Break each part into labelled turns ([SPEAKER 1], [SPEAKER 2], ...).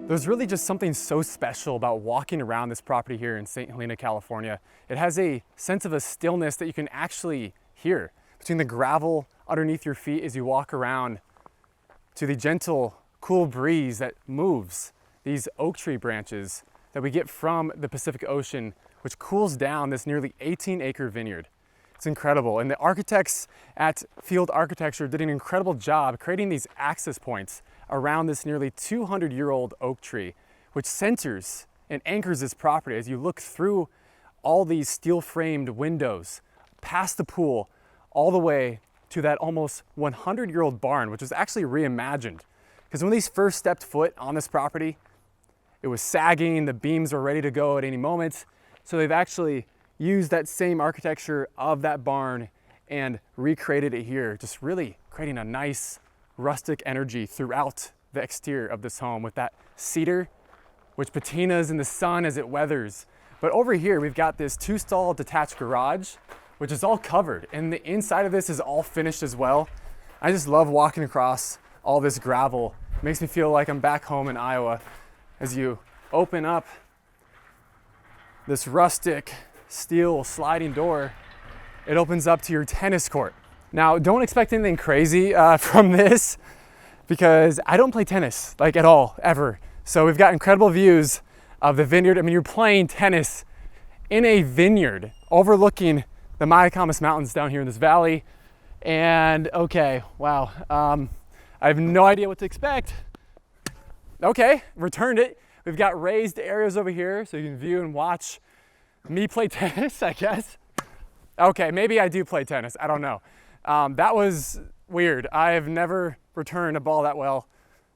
[SPEAKER 1] There's really just something so special about walking around this property here in St. Helena, California. It has a sense of a stillness that you can actually hear between the gravel underneath your feet as you walk around to the gentle, cool breeze that moves these oak tree branches that we get from the Pacific Ocean, which cools down this nearly 18-acre vineyard. It's incredible. And the architects at Field Architecture did an incredible job creating these access points around this nearly 200-year-old oak tree, which centers and anchors this property as you look through all these steel-framed windows, past the pool, all the way to that almost 100-year-old barn, which was actually reimagined. Because when these first stepped foot on this property, it was sagging, the beams were ready to go at any moment. So they've actually used that same architecture of that barn and recreated it here, just really creating a nice rustic energy throughout the exterior of this home with that cedar, which patinas in the sun as it weathers. But over here, we've got this 2-stall detached garage, which is all covered. And the inside of this is all finished as well. I just love walking across all this gravel. It makes me feel like I'm back home in Iowa. As you open up this rustic steel sliding door, it opens up to your tennis court. Now, don't expect anything crazy from this because I don't play tennis like at all, ever. So we've got incredible views of the vineyard. I mean, you're playing tennis in a vineyard overlooking the Mayacamas Mountains down here in this valley. And okay, wow. I have no idea what to expect. Okay, returned it. We've got raised areas over here so you can view and watch me play tennis, I guess. Okay, maybe I do play tennis, I don't know. That was weird. I have never returned a ball that well.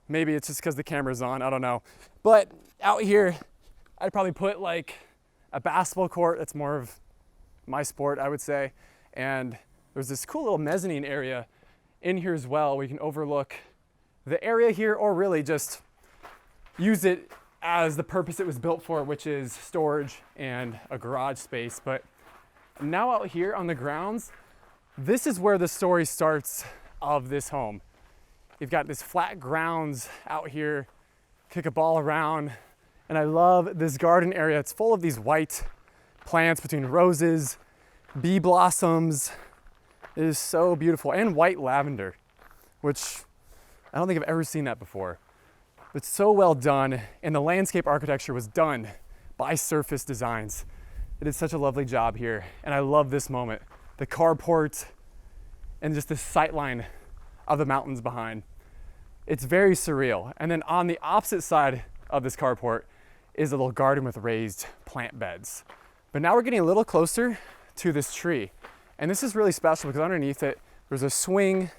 [SPEAKER 1] Maybe it's just because the camera's on, I don't know. But out here, I'd probably put like a basketball court. That's more of my sport, I would say. And there's this cool little mezzanine area in here as well where you can overlook the area here, or really just use it as the purpose it was built for, which is storage and a garage space. But now out here on the grounds, this is where the story starts of this home. You've got this flat grounds out here, kick a ball around, and I love this garden area. It's full of these white plants between roses, bee blossoms. It is so beautiful, and white lavender, which I don't think I've ever seen that before. It's so well done, and the landscape architecture was done by Surface Designs. It did such a lovely job here, and I love this moment. The carport and just the sight line of the mountains behind. It's very surreal. And then on the opposite side of this carport is a little garden with raised plant beds. But now we're getting a little closer to this tree. And this is really special because underneath it, there's a swing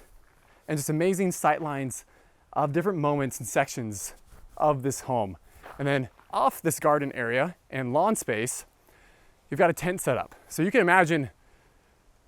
[SPEAKER 1] and just amazing sight lines of different moments and sections of this home. And then off this garden area and lawn space, you've got a tent set up. So you can imagine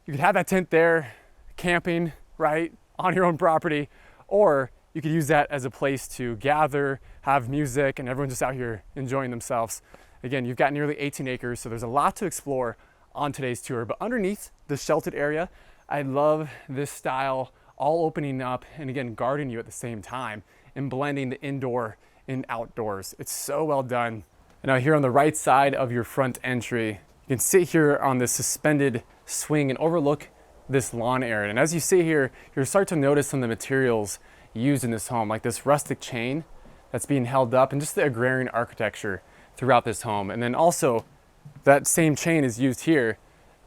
[SPEAKER 1] you could have that tent there, camping, right, on your own property, or you could use that as a place to gather, have music, and everyone's just out here enjoying themselves. Again, you've got nearly 18 acres, so there's a lot to explore on today's tour. But underneath the sheltered area, I love this style, all opening up and again, guarding you at the same time and blending the indoor and outdoors. It's so well done. And now here on the right side of your front entry, you can sit here on this suspended swing and overlook this lawn area. And as you sit here, you'll start to notice some of the materials used in this home, like this rustic chain that's being held up and just the agrarian architecture throughout this home. And then also that same chain is used here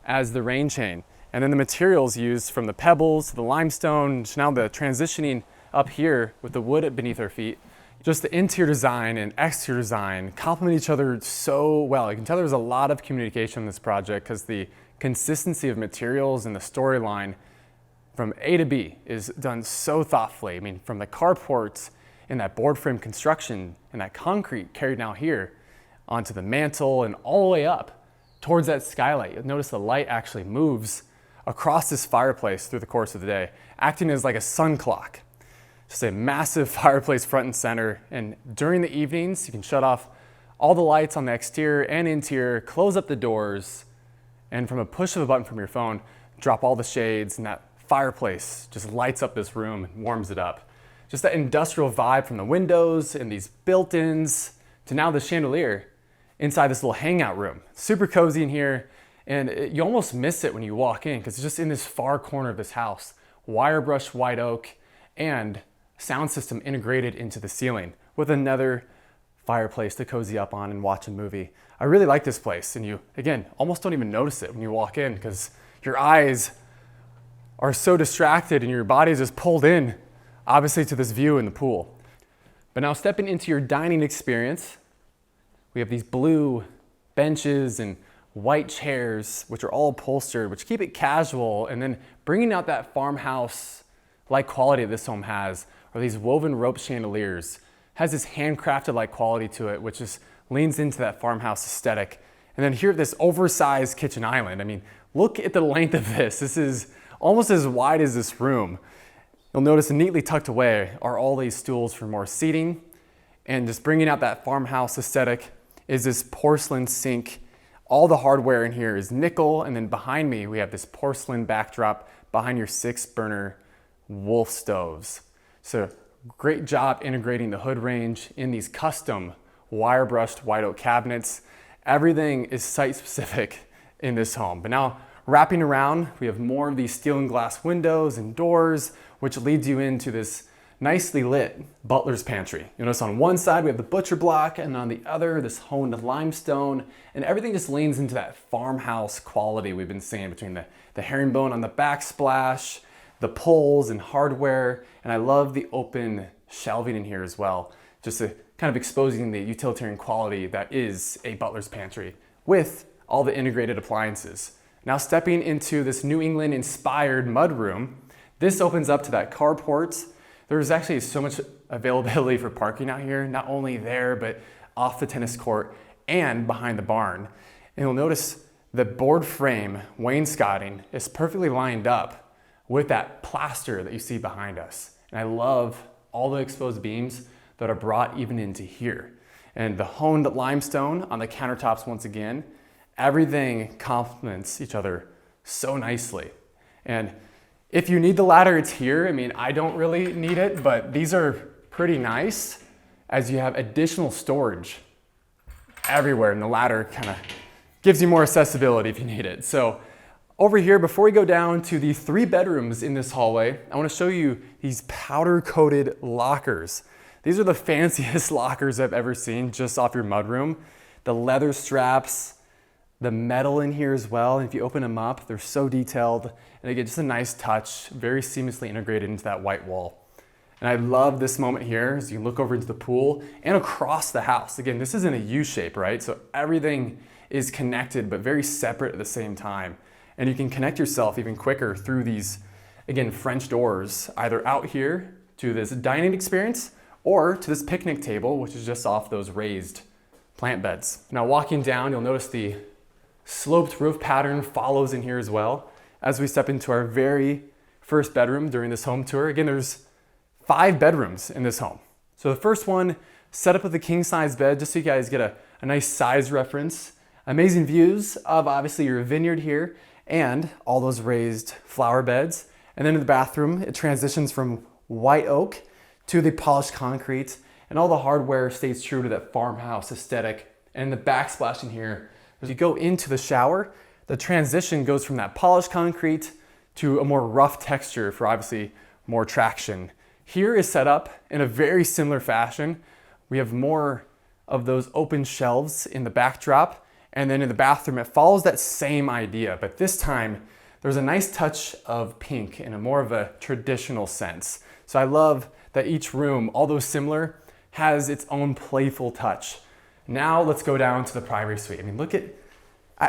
[SPEAKER 1] as the rain chain. And then the materials used from the pebbles to the limestone, to now the transitioning up here with the wood beneath our feet. Just the interior design and exterior design complement each other so well. You can tell there's a lot of communication on this project because the consistency of materials and the storyline from A to B is done so thoughtfully. I mean, from the carports and that board frame construction and that concrete carried now here onto the mantle and all the way up towards that skylight. You'll notice the light actually moves across this fireplace through the course of the day, acting as like a sun clock. Just a massive fireplace front and center. And during the evenings, you can shut off all the lights on the exterior and interior, close up the doors, and from a push of a button from your phone, drop all the shades, and that fireplace just lights up this room and warms it up. just that industrial vibe from the windows and these built-ins to now the chandelier inside this little hangout room. Super cozy in here, and you almost miss it when you walk in because it's just in this far corner of this house. Wire brushed white oak and sound system integrated into the ceiling with another fireplace to cozy up on and watch a movie. I really like this place, and you, again, almost don't even notice it when you walk in because your eyes are so distracted and your body is just pulled in, obviously, to this view in the pool. But now stepping into your dining experience, we have these blue benches and white chairs, which are all upholstered, which keep it casual, and then bringing out that farmhouse-like quality this home has, are these woven rope chandeliers. Has this handcrafted-like quality to it, which just leans into that farmhouse aesthetic. And then here, this oversized kitchen island. I mean, look at the length of this. This is almost as wide as this room. You'll notice neatly tucked away are all these stools for more seating. And just bringing out that farmhouse aesthetic is this porcelain sink. All the hardware in here is nickel. And then behind me, we have this porcelain backdrop behind your 6-burner Wolf stoves. So great job integrating the hood range in these custom wire brushed white oak cabinets. Everything is site specific in this home. But now wrapping around, we have more of these steel and glass windows and doors, which leads you into this nicely lit Butlers pantry. You'll notice on one side we have the butcher block, and on the other this honed limestone, and everything just leans into that farmhouse quality we've been seeing between the herringbone on the backsplash, the poles and hardware, and I love the open shelving in here as well, just to kind of exposing the utilitarian quality that is a Butler's pantry with all the integrated appliances. Now stepping into this New England inspired mudroom, this opens up to that carport. There's actually so much availability for parking out here, not only there, but off the tennis court and behind the barn. And you'll notice the board frame wainscoting is perfectly lined up with that plaster that you see behind us. And I love all the exposed beams that are brought even into here. And the honed limestone on the countertops once again, everything complements each other so nicely. And if you need the ladder, it's here. I mean, I don't really need it, but these are pretty nice as you have additional storage everywhere, and the ladder kind of gives you more accessibility if you need it. So over here, before we go down to the 3 bedrooms in this hallway, I want to show you these powder-coated lockers. These are the fanciest lockers I've ever seen just off your mudroom. The leather straps, the metal in here as well. And if you open them up, they're so detailed, and they get just a nice touch, very seamlessly integrated into that white wall. And I love this moment here as you look over into the pool and across the house. Again, this isn't a U shape, right? So everything is connected, but very separate at the same time. And you can connect yourself even quicker through these, again, French doors, either out here to this dining experience or to this picnic table, which is just off those raised plant beds. Now walking down, you'll notice the sloped roof pattern follows in here as well. As we step into our very first bedroom during this home tour, again, there's 5 bedrooms in this home. So the first one, set up with a king size bed, just so you guys get a nice size reference. Amazing views of obviously your vineyard here and all those raised flower beds. And then in the bathroom, it transitions from white oak to the polished concrete, and all the hardware stays true to that farmhouse aesthetic. And the backsplash in here, as you go into the shower, the transition goes from that polished concrete to a more rough texture for obviously more traction. Here is set up in a very similar fashion. We have more of those open shelves in the backdrop, and then in the bathroom, it follows that same idea, but this time there's a nice touch of pink in a more of a traditional sense. So I love that each room, although similar, has its own playful touch. Now let's go down to the primary suite. I mean, look at,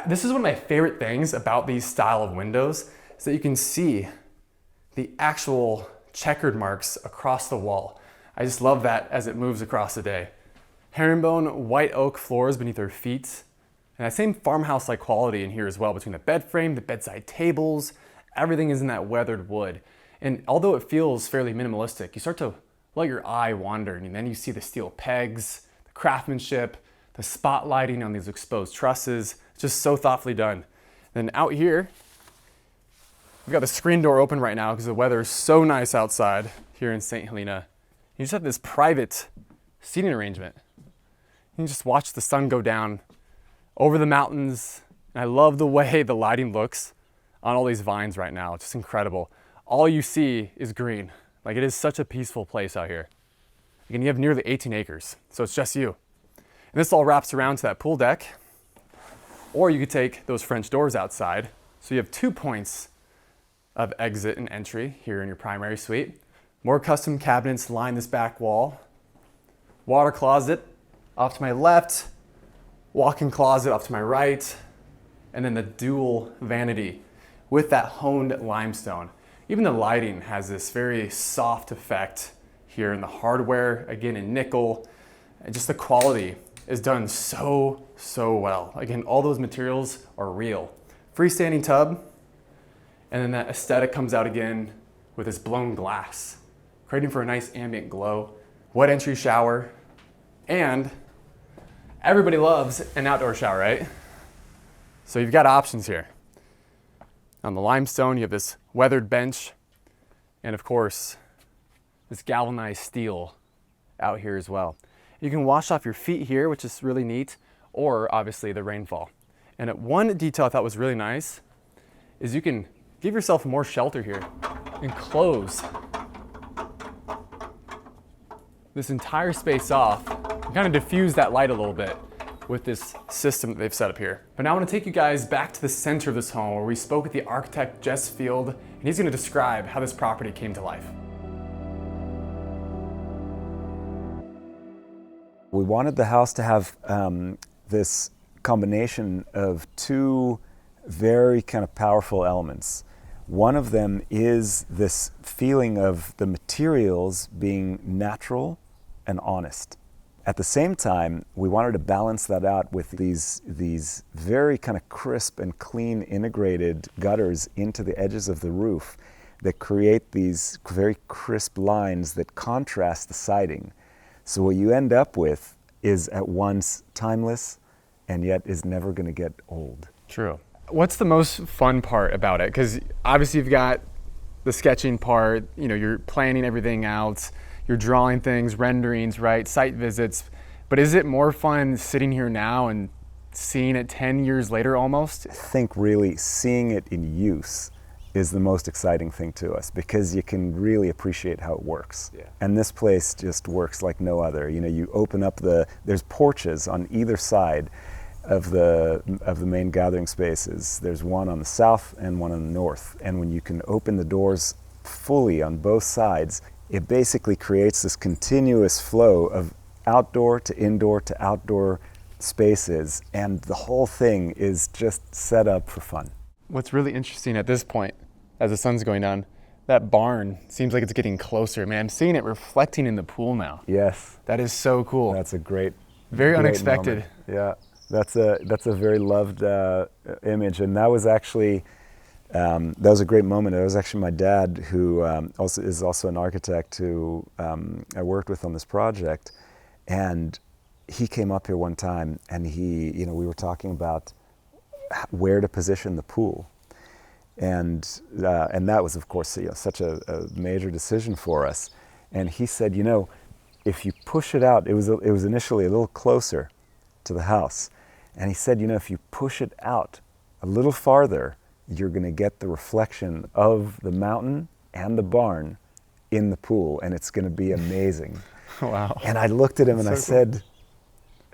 [SPEAKER 1] this is one of my favorite things about these style of windows, is that you can see the actual checkered marks across the wall. I just love that as it moves across the day. Herringbone white oak floors beneath our feet. And that same farmhouse-like quality in here as well, between the bed frame, the bedside tables, everything is in that weathered wood. And although it feels fairly minimalistic, you start to let your eye wander, and then you see the steel pegs, the craftsmanship, the spotlighting on these exposed trusses. It's just so thoughtfully done. Then out here, we've got the screen door open right now because the weather is so nice outside here in St. Helena, You just have this private seating arrangement. You can just watch the sun go down over the mountains. And I love the way the lighting looks on all these vines right now. It's just incredible. All you see is green. Like, it is such a peaceful place out here. Again, you have nearly 18 acres, so it's just you. And this all wraps around to that pool deck. Or you could take those French doors outside. So you have 2 points of exit and entry here in your primary suite. More custom cabinets line this back wall. Water closet off to my left. Walk-in closet off to my right. And then the dual vanity with that honed limestone. Even the lighting has this very soft effect here in the hardware, again in nickel. And just the quality is done so well. Again, all those materials are real. Freestanding tub, and then that aesthetic comes out again with this blown glass, creating for a nice ambient glow. Wet entry shower, and everybody loves an outdoor shower, right? So you've got options here. On the limestone, you have this weathered bench, and of course, this galvanized steel out here as well. You can wash off your feet here, which is really neat, or obviously the rainfall. And one detail I thought was really nice is you can give yourself more shelter here and close this entire space off and kind of diffuse that light a little bit with this system that they've set up here. But now I want to take you guys back to the center of this home where we spoke with the architect, Jess Field, and he's going to describe how this property came to life.
[SPEAKER 2] We wanted the house to have this combination of two very kind of powerful elements. One of them is this feeling of the materials being natural and honest. At the same time, we wanted to balance that out with these very kind of crisp and clean integrated gutters into the edges of the roof that create these very crisp lines that contrast the siding. So what you end up with is at once timeless and yet is never going to get old.
[SPEAKER 1] True. What's the most fun part about it? Because obviously you've got the sketching part, you know, you're planning everything out, you're drawing things, renderings, right, site visits. But is it more fun sitting here now and seeing it 10 years later almost?
[SPEAKER 2] I think really seeing it in use is the most exciting thing to us because you can really appreciate how it works. Yeah. And this place just works like no other. You know, you open up there's porches on either side of the main gathering spaces. There's one on the south and one on the north. And when you can open the doors fully on both sides, it basically creates this continuous flow of outdoor to indoor to outdoor spaces. And the whole thing is just set up for fun.
[SPEAKER 1] What's really interesting at this point, as the sun's going down, that barn seems like it's getting closer. Man, I'm seeing it reflecting in the pool now.
[SPEAKER 2] Yes.
[SPEAKER 1] That is so cool.
[SPEAKER 2] That's a great,
[SPEAKER 1] very
[SPEAKER 2] great
[SPEAKER 1] unexpected.
[SPEAKER 2] Moment. Yeah, that's a very loved image, and that was actually that was a great moment. It was actually my dad, who is also an architect, who I worked with on this project, and he came up here one time, and we were talking about where to position the pool. And that was, of course, such a major decision for us. And he said, if you push it out, it was initially a little closer to the house. And he said, if you push it out a little farther, you're going to get the reflection of the mountain and the barn in the pool, and it's going to be amazing.
[SPEAKER 1] Wow.
[SPEAKER 2] And I looked at him and I said,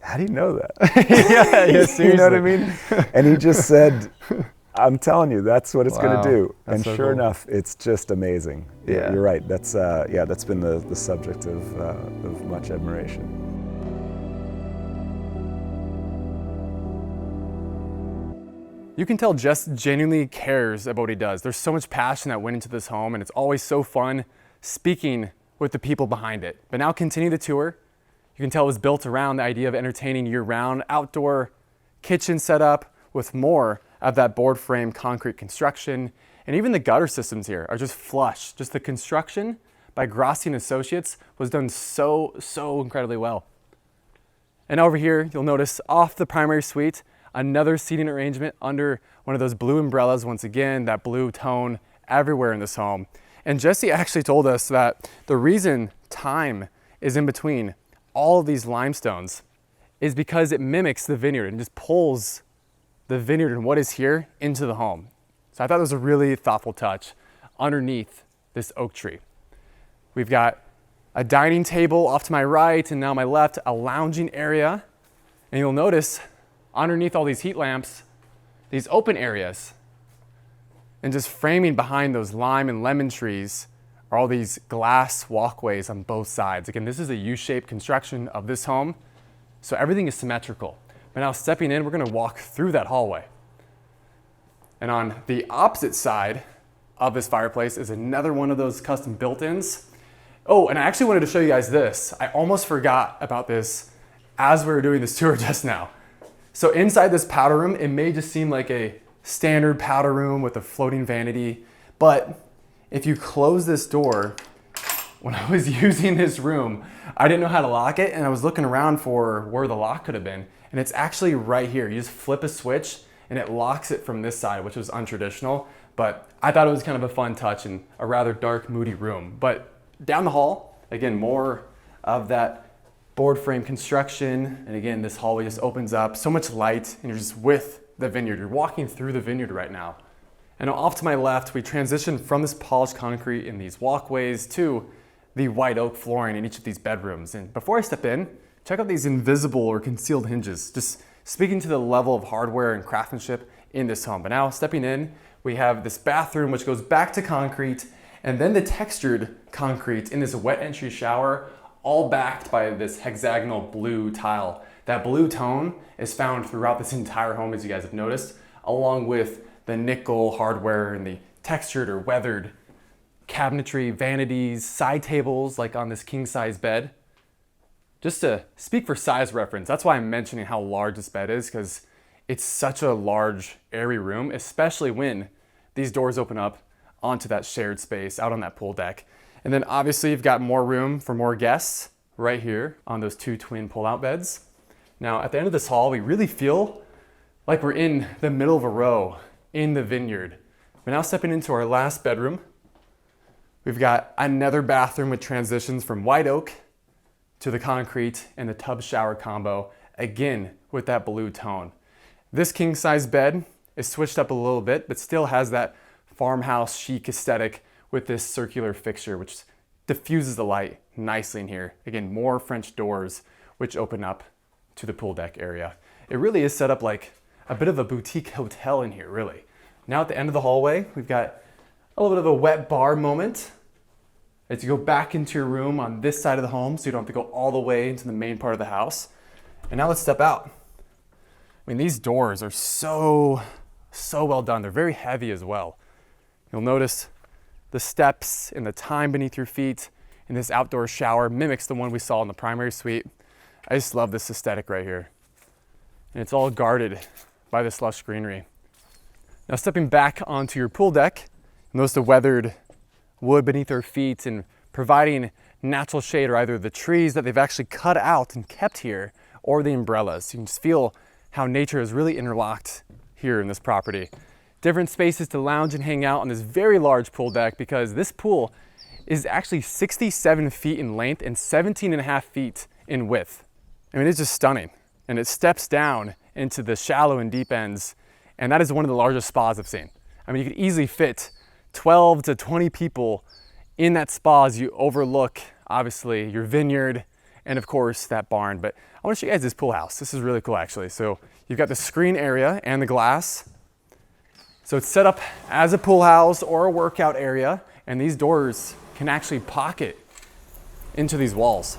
[SPEAKER 2] how do you know that?
[SPEAKER 1] yeah, seriously.
[SPEAKER 2] You know what I mean? And he just said, I'm telling you, that's what it's going to do.
[SPEAKER 1] That's
[SPEAKER 2] and
[SPEAKER 1] so
[SPEAKER 2] sure
[SPEAKER 1] cool.
[SPEAKER 2] enough, it's just amazing.
[SPEAKER 1] Yeah.
[SPEAKER 2] You're right. That's been the subject of much admiration.
[SPEAKER 1] You can tell Jess genuinely cares about what he does. There's so much passion that went into this home, and it's always so fun speaking with the people behind it. But now continue the tour. You can tell it was built around the idea of entertaining year-round, outdoor kitchen setup with more of that board frame concrete construction. And even the gutter systems here are just flush. Just the construction by Grossi & Associates was done so incredibly well. And over here, you'll notice off the primary suite, another seating arrangement under one of those blue umbrellas. Once again, that blue tone everywhere in this home. And Jesse actually told us that the reason time is in between all of these limestones is because it mimics the vineyard and just pulls the vineyard and what is here into the home. So I thought it was a really thoughtful touch underneath this oak tree. We've got a dining table off to my right and now my left, a lounging area. And you'll notice underneath all these heat lamps, these open areas. And just framing behind those lime and lemon trees are all these glass walkways on both sides. Again, this is a U-shaped construction of this home, so everything is symmetrical. But now stepping in, we're gonna walk through that hallway. And on the opposite side of this fireplace is another one of those custom built-ins. Oh, and I actually wanted to show you guys this. I almost forgot about this as we were doing this tour just now. So inside this powder room, it may just seem like a standard powder room with a floating vanity, but if you close this door, when I was using this room, I didn't know how to lock it, and I was looking around for where the lock could have been, and it's actually right here. You just flip a switch and it locks it from this side, which was untraditional, but I thought it was kind of a fun touch in a rather dark, moody room. But down the hall, again, more of that board frame construction, and again, this hallway just opens up, so much light, and you're just with the vineyard. You're walking through the vineyard right now. And off to my left, we transition from this polished concrete in these walkways to the white oak flooring in each of these bedrooms. And before I step in, check out these invisible or concealed hinges, just speaking to the level of hardware and craftsmanship in this home. But now stepping in, we have this bathroom which goes back to concrete, and then the textured concrete in this wet entry shower, all backed by this hexagonal blue tile. That blue tone is found throughout this entire home, as you guys have noticed, along with the nickel hardware and the textured or weathered cabinetry, vanities, side tables, like on this king-size bed. Just to speak for size reference, that's why I'm mentioning how large this bed is, because it's such a large, airy room, especially when these doors open up onto that shared space out on that pool deck. And then obviously you've got more room for more guests right here on those two twin pull-out beds. Now at the end of this hall, we really feel like we're in the middle of a row in the vineyard. We're now stepping into our last bedroom. We've got another bathroom with transitions from white oak to the concrete and the tub shower combo, again with that blue tone. This king-size bed is switched up a little bit, but still has that farmhouse chic aesthetic with this circular fixture, which diffuses the light nicely in here. Again, more French doors, which open up to the pool deck area. It really is set up like a bit of a boutique hotel in here, really. Now at the end of the hallway, we've got a little bit of a wet bar moment as you go back into your room on this side of the home, so you don't have to go all the way into the main part of the house. And now let's step out. I mean, these doors are so well done. They're very heavy as well. You'll notice the steps and the time beneath your feet in this outdoor shower mimics the one we saw in the primary suite. I just love this aesthetic right here. And it's all guarded by this lush greenery. Now stepping back onto your pool deck, notice the weathered wood beneath our feet and providing natural shade are either the trees that they've actually cut out and kept here or the umbrellas. You can just feel how nature is really interlocked here in this property. Different spaces to lounge and hang out on this very large pool deck, because this pool is actually 67 feet in length and 17.5 feet in width. I mean, it's just stunning. And it steps down into the shallow and deep ends, and that is one of the largest spas I've seen. I mean, you could easily fit 12 to 20 people in that spa as you overlook, obviously, your vineyard and of course that barn. But I want to show you guys this pool house. This is really cool, actually. So you've got the screen area and the glass. So it's set up as a pool house or a workout area, and these doors can actually pocket into these walls.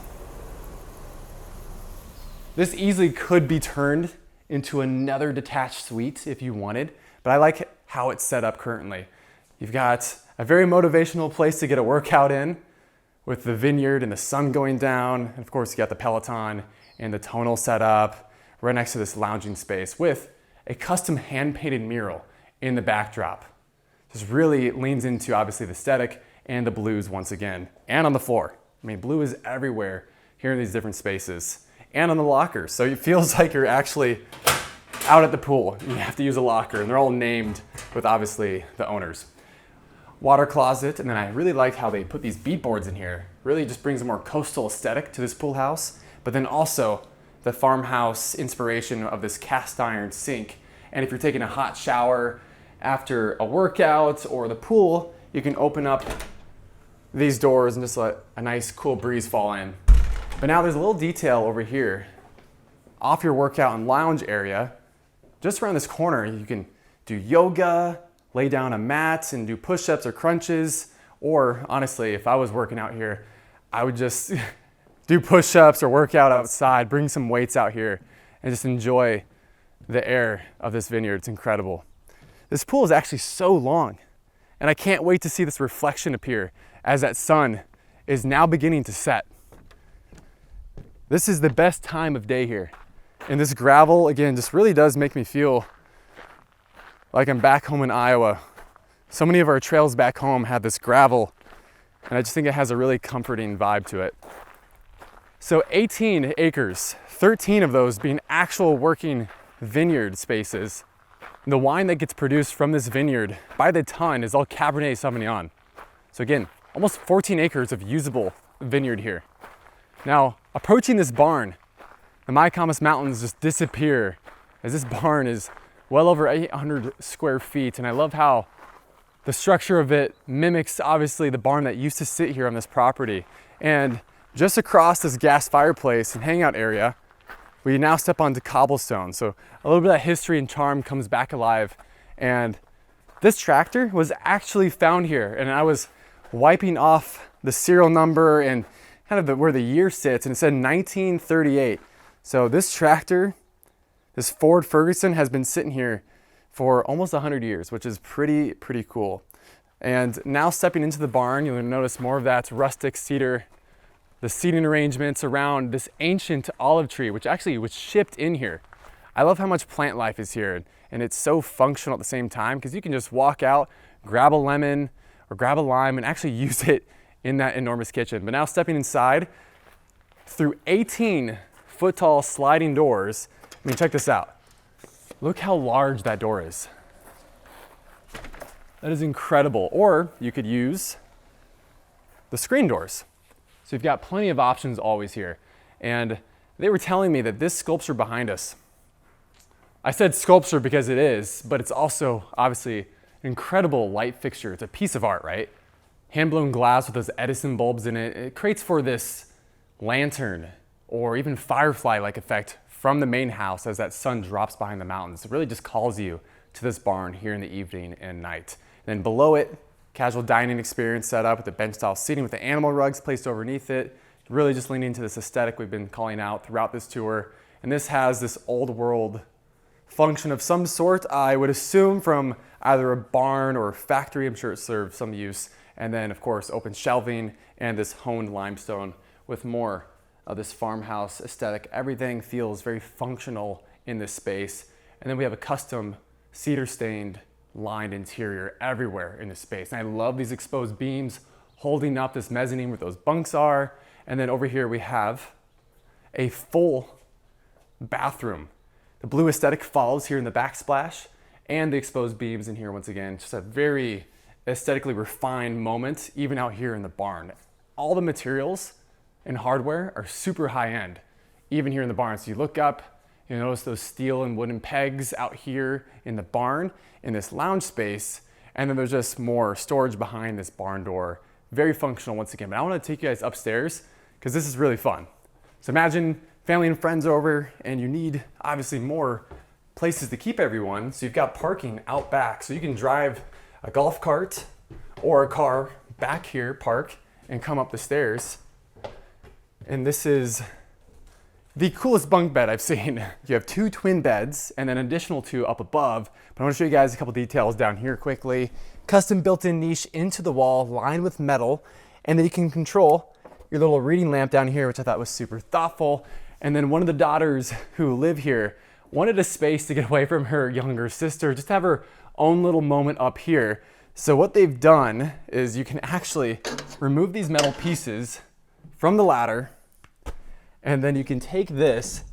[SPEAKER 1] This easily could be turned into another detached suite if you wanted, but I like how it's set up currently. You've got a very motivational place to get a workout in with the vineyard and the sun going down. And of course, you got the Peloton and the tonal setup right next to this lounging space with a custom hand-painted mural in the backdrop. Just really leans into obviously the aesthetic and the blues once again, and on the floor. I mean, blue is everywhere here in these different spaces and on the lockers. So it feels like you're actually out at the pool. You have to use a locker, and they're all named with obviously the owners. Water closet, and then I really like how they put these bead boards in here really just brings a more coastal aesthetic to this pool house, but then also the farmhouse inspiration of this cast iron sink. And if you're taking a hot shower after a workout or the pool, you can open up these doors and just let a nice cool breeze fall in. But now there's a little detail over here off your workout and lounge area. Just around this corner, you can do yoga, lay down a mat and do push-ups or crunches. Or honestly, if I was working out here, I would just do push-ups or work out outside, bring some weights out here and just enjoy the air of this vineyard. It's incredible. This pool is actually so long, and I can't wait to see this reflection appear as that sun is now beginning to set. This is the best time of day here. And this gravel, again, just really does make me feel like I'm back home in Iowa. So many of our trails back home have this gravel, and I just think it has a really comforting vibe to it. So 18 acres, 13 of those being actual working vineyard spaces. And the wine that gets produced from this vineyard by the ton is all Cabernet Sauvignon. So again, almost 14 acres of usable vineyard here. Now, approaching this barn, the Mykonos Mountains just disappear as this barn is well over 800 square feet. And I love how the structure of it mimics obviously the barn that used to sit here on this property. And just across this gas fireplace and hangout area, we now step onto cobblestone. So a little bit of that history and charm comes back alive. And this tractor was actually found here, and I was wiping off the serial number and kind of where the year sits, and it said 1938. So this tractor, this Ford Ferguson, has been sitting here for almost 100 years, which is pretty cool. And now stepping into the barn, you'll notice more of that rustic cedar, the seating arrangements around this ancient olive tree, which actually was shipped in here. I love how much plant life is here, and it's so functional at the same time because you can just walk out, grab a lemon or grab a lime and actually use it in that enormous kitchen. But now stepping inside through 18-foot tall sliding doors, I mean, check this out. Look how large that door is. That is incredible. Or you could use the screen doors. So you've got plenty of options always here. And they were telling me that this sculpture behind us, I said sculpture because it is, but it's also obviously an incredible light fixture. It's a piece of art, right? Hand-blown glass with those Edison bulbs in it. It creates for this lantern or even firefly-like effect from the main house as that sun drops behind the mountains. It really just calls you to this barn here in the evening and night. And then below it, casual dining experience set up with the bench-style seating with the animal rugs placed underneath it. Really just leaning into this aesthetic we've been calling out throughout this tour. And this has this old world function of some sort, I would assume from either a barn or a factory. I'm sure it serves some use. And then of course, open shelving and this honed limestone with more of this farmhouse aesthetic. Everything feels very functional in this space. And then we have a custom cedar stained lined interior everywhere in this space. And I love these exposed beams holding up this mezzanine where those bunks are. And then over here we have a full bathroom. The blue aesthetic follows here in the backsplash and the exposed beams in here once again. Just a very aesthetically refined moment, even out here in the barn. All the materials and hardware are super high end, even here in the barn. So you look up, you notice those steel and wooden pegs out here in the barn, in this lounge space, and then there's just more storage behind this barn door. Very functional once again, but I wanna take you guys upstairs because this is really fun. So imagine family and friends over and you need obviously more places to keep everyone. So you've got parking out back. So you can drive a golf cart or a car back here, park, and come up the stairs. And this is the coolest bunk bed I've seen. You have 2 twin beds and then an additional 2 up above. But I want to show you guys a couple details down here quickly. Custom built-in niche into the wall lined with metal. And then you can control your little reading lamp down here, which I thought was super thoughtful. And then one of the daughters who live here wanted a space to get away from her younger sister, just have her own little moment up here. So what they've done is you can actually remove these metal pieces from the ladder, and then you can take this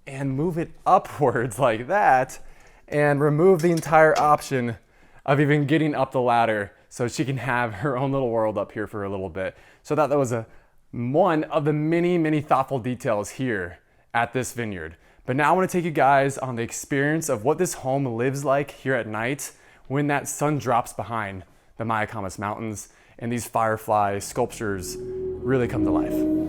[SPEAKER 1] and move it upwards like that and remove the entire option of even getting up the ladder. so she can have her own little world up here for a little bit. So that was one of the many, many thoughtful details here at this vineyard. But now I want to take you guys on the experience of what this home lives like here at night when that sun drops behind the Mayacamas Mountains and these firefly sculptures really come to life.